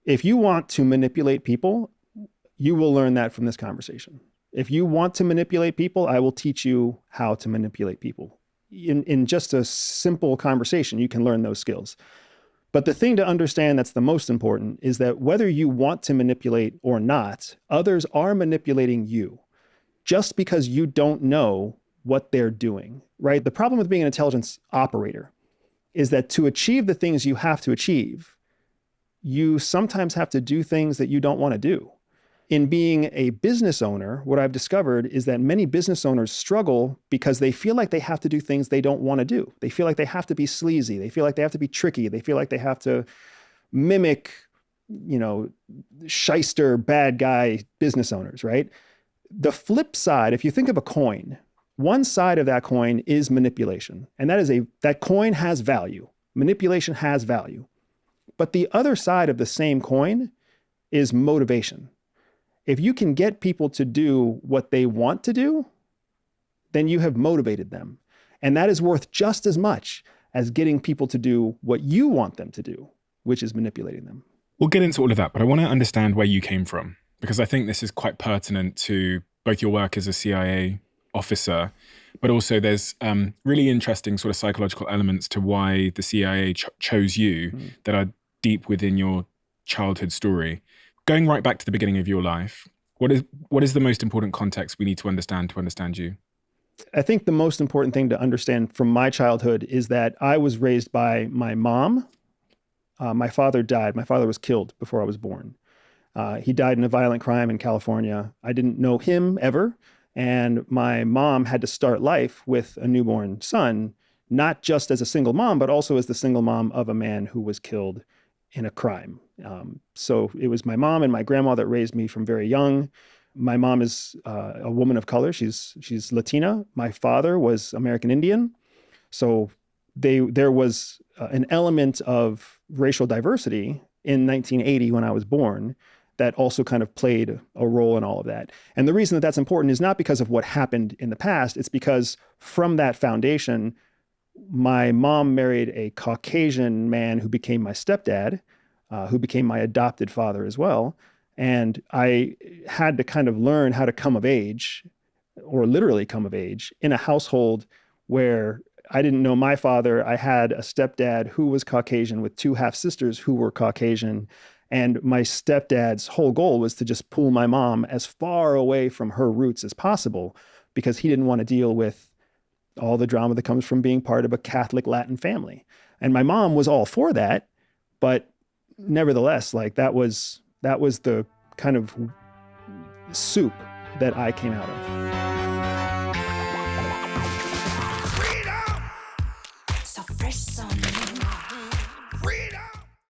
If you want to manipulate people, you will learn that from this conversation. If you want to manipulate people, I will teach you how to manipulate people. In just a simple conversation, you can learn those skills. But the thing to understand that's the most important is that whether you want to manipulate or not, others are manipulating you just because you don't know what they're doing, right? The problem with being an intelligence operator is that to achieve the things you have to achieve, you sometimes have to do things that you don't want to do. In being a business owner, what I've discovered is that many business owners struggle because they feel like they have to do things they don't want to do. They feel like they have to be sleazy. They feel like they have to be tricky. They feel like they have to mimic, shyster, bad guy business owners, right? The flip side, if you think of a coin, one side of that coin is manipulation. And that coin has value. Manipulation has value. But the other side of the same coin is motivation. If you can get people to do what they want to do, then you have motivated them. And that is worth just as much as getting people to do what you want them to do, which is manipulating them. We'll get into all of that, but I want to understand where you came from, because I think this is quite pertinent to both your work as a CIA officer, but also there's really interesting sort of psychological elements to why the CIA chose you that are deep within your childhood story. Going right back to the beginning of your life, what is the most important context we need to understand you? I think the most important thing to understand from my childhood is that I was raised by my mom. My father died. My father was killed before I was born. He died in a violent crime in California. I didn't know him ever. And my mom had to start life with a newborn son, not just as a single mom, but also as the single mom of a man who was killed in a crime. So it was my mom and my grandma that raised me from very young. My mom is a woman of color. She's Latina. My father was American Indian. So there was an element of racial diversity in 1980 when I was born that also kind of played a role in all of that. And the reason that that's important is not because of what happened in the past. It's because from that foundation, my mom married a Caucasian man who became my stepdad, who became my adopted father as well. And I had to kind of learn how to come of age, or literally come of age, in a household where I didn't know my father. I had a stepdad who was Caucasian with two half-sisters who were Caucasian. And my stepdad's whole goal was to just pull my mom as far away from her roots as possible because he didn't want to deal with all the drama that comes from being part of a Catholic Latin family. And my mom was all for that, but nevertheless, like that was the kind of soup that I came out of. So fresh on me. Freedom!